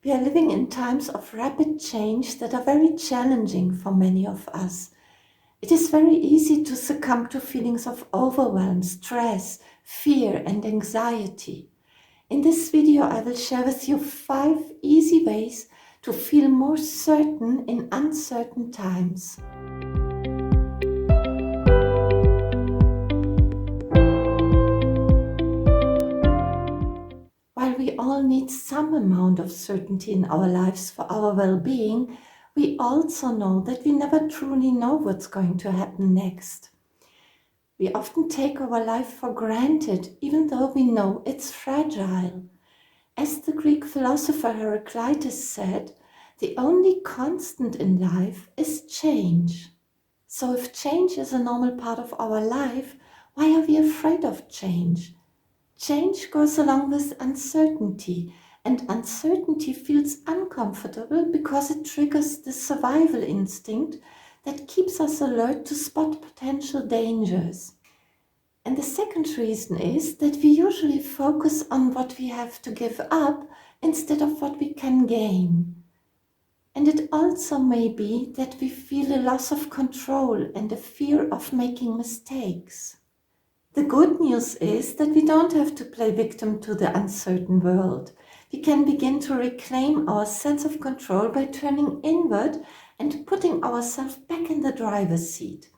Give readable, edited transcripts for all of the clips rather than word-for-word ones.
We are living in times of rapid change that are very challenging for many of us. It is very easy to succumb to feelings of overwhelm, stress, fear, and anxiety. In this video, I will share with you 5 easy ways to feel more certain in uncertain times. While we all need some amount of certainty in our lives for our well-being, we also know that we never truly know what's going to happen next. We often take our life for granted, even though we know it's fragile. As the Greek philosopher Heraclitus said, the only constant in life is change. So if change is a normal part of our life, why are we afraid of change? Change goes along with uncertainty, and uncertainty feels uncomfortable because it triggers the survival instinct that keeps us alert to spot potential dangers. And the second reason is that we usually focus on what we have to give up instead of what we can gain. And it also may be that we feel a loss of control and a fear of making mistakes. The good news is that we don't have to play victim to the uncertain world. We can begin to reclaim our sense of control by turning inward and putting ourselves back in the driver's seat.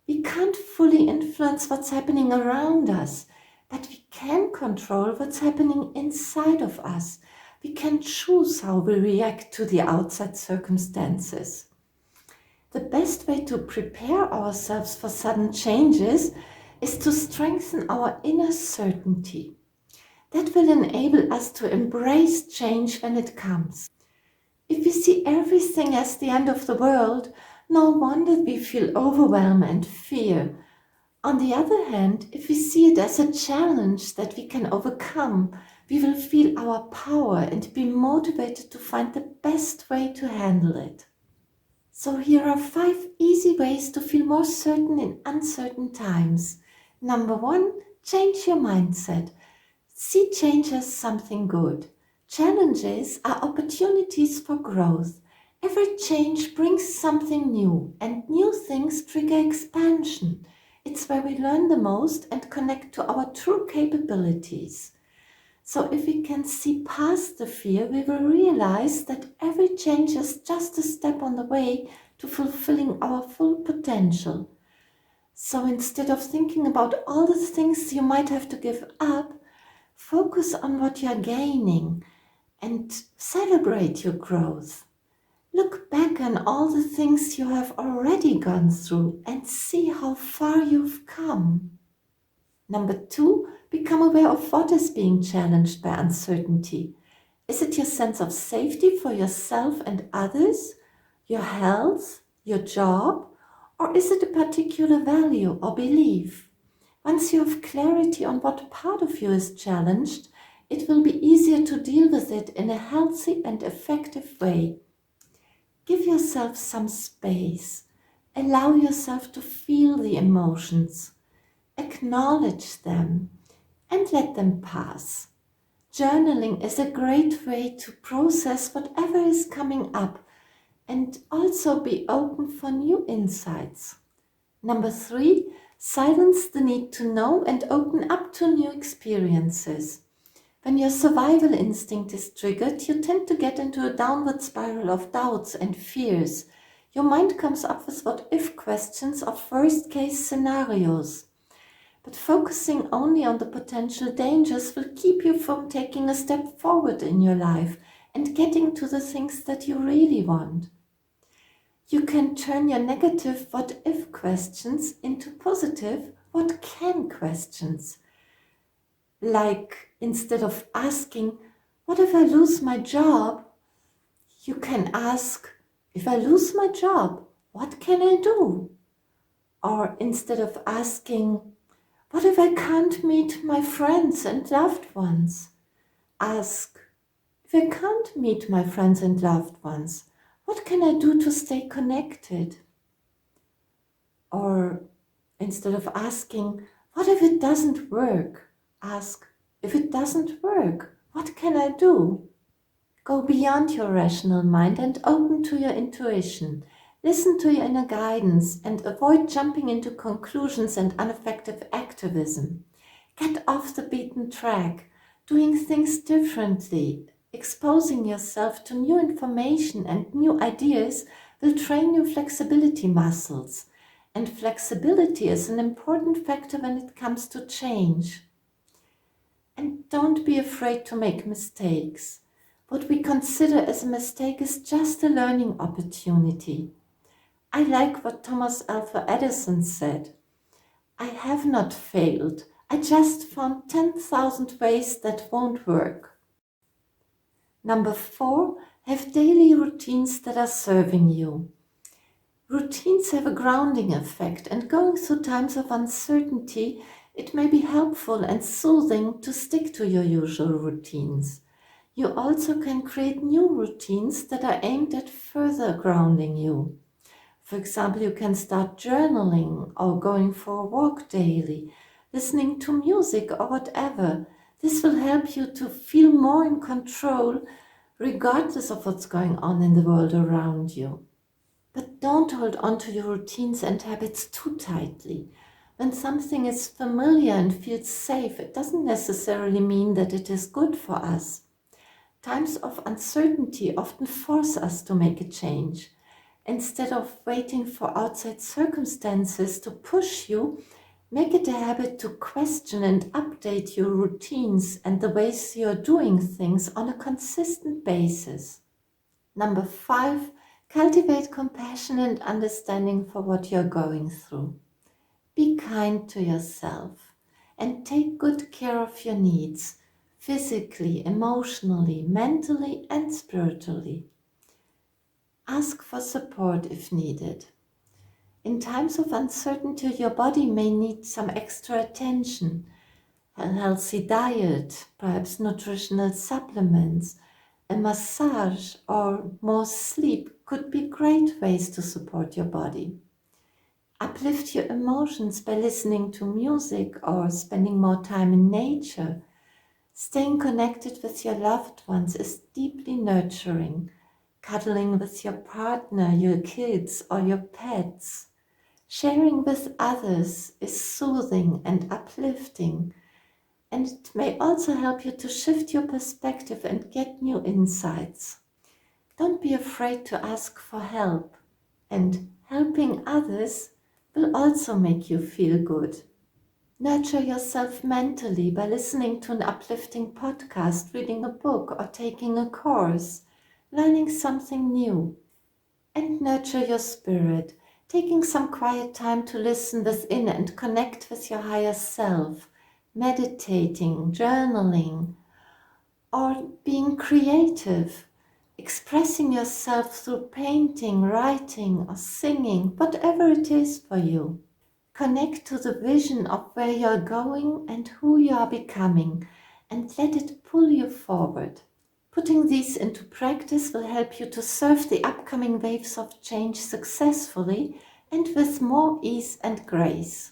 We can't fully influence what's happening around us, but we can control what's happening inside of us. We can choose how we react to the outside circumstances. The best way to prepare ourselves for sudden changes is to strengthen our inner certainty. That will enable us to embrace change when it comes. If we see everything as the end of the world, no wonder we feel overwhelm and fear. On the other hand, if we see it as a challenge that we can overcome, we will feel our power and be motivated to find the best way to handle it. So here are 5 easy ways to feel more certain in uncertain times. Number 1, change your mindset. See change as something good. Challenges are opportunities for growth. Every change brings something new, and new things trigger expansion. It's where we learn the most and connect to our true capabilities. So if we can see past the fear, we will realize that every change is just a step on the way to fulfilling our full potential. So instead of thinking about all the things you might have to give up, focus on what you're gaining and celebrate your growth. Look back on all the things you have already gone through and see how far you've come. Number 2, become aware of what is being challenged by uncertainty. Is it your sense of safety for yourself and others, your health, your job, or is it a particular value or belief? Once you have clarity on what part of you is challenged, it will be easier to deal with it in a healthy and effective way. Give yourself some space. Allow yourself to feel the emotions. Acknowledge them and let them pass. Journaling is a great way to process whatever is coming up and also be open for new insights. Number 3, silence the need to know and open up to new experiences. When your survival instinct is triggered, you tend to get into a downward spiral of doubts and fears. Your mind comes up with what-if questions of worst-case scenarios. But focusing only on the potential dangers will keep you from taking a step forward in your life and getting to the things that you really want. You can turn your negative what-if questions into positive what-can questions. Like instead of asking, what if I lose my job? You can ask, if I lose my job, what can I do? Or instead of asking, what if I can't meet my friends and loved ones? Ask, if I can't meet my friends and loved ones, what can I do to stay connected? Or instead of asking, what if it doesn't work? Ask, if it doesn't work, what can I do? Go beyond your rational mind and open to your intuition. Listen to your inner guidance and avoid jumping into conclusions and ineffective activism. Get off the beaten track, doing things differently, exposing yourself to new information and new ideas will train your flexibility muscles. And flexibility is an important factor when it comes to change. And don't be afraid to make mistakes. What we consider as a mistake is just a learning opportunity. I like what Thomas Alva Edison said. I have not failed. I just found 10,000 ways that won't work. Number 4, have daily routines that are serving you. Routines have a grounding effect, and going through times of uncertainty, it may be helpful and soothing to stick to your usual routines. You also can create new routines that are aimed at further grounding you. For example, you can start journaling or going for a walk daily, listening to music or whatever. This will help you to feel more in control regardless of what's going on in the world around you. But don't hold on to your routines and habits too tightly. When something is familiar and feels safe, it doesn't necessarily mean that it is good for us. Times of uncertainty often force us to make a change. Instead of waiting for outside circumstances to push you, make it a habit to question and update your routines and the ways you're doing things on a consistent basis. Number 5, cultivate compassion and understanding for what you're going through. Be kind to yourself and take good care of your needs, physically, emotionally, mentally, and spiritually. Ask for support if needed. In times of uncertainty, your body may need some extra attention. A healthy diet, perhaps nutritional supplements, a massage, or more sleep could be great ways to support your body. Uplift your emotions by listening to music or spending more time in nature. Staying connected with your loved ones is deeply nurturing. Cuddling with your partner, your kids, or your pets. Sharing with others is soothing and uplifting, and it may also help you to shift your perspective and get new insights. Don't be afraid to ask for help, and helping others will also make you feel good. Nurture yourself mentally by listening to an uplifting podcast, reading a book, or taking a course, learning something new. And nurture your spirit, taking some quiet time to listen within and connect with your higher self, meditating, journaling, or being creative, expressing yourself through painting, writing, or singing, whatever it is for you. Connect to the vision of where you're going and who you are becoming, and let it pull you forward. Putting these into practice will help you to surf the upcoming waves of change successfully and with more ease and grace.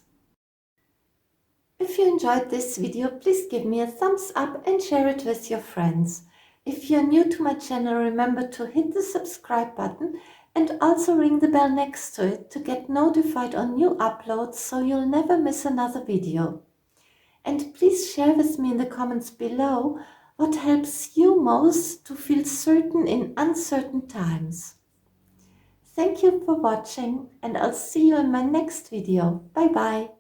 If you enjoyed this video, please give me a thumbs up and share it with your friends. If you're new to my channel, remember to hit the subscribe button and also ring the bell next to it to get notified on new uploads so you'll never miss another video. And please share with me in the comments below what helps you most to feel certain in uncertain times. Thank you for watching, and I'll see you in my next video. Bye bye.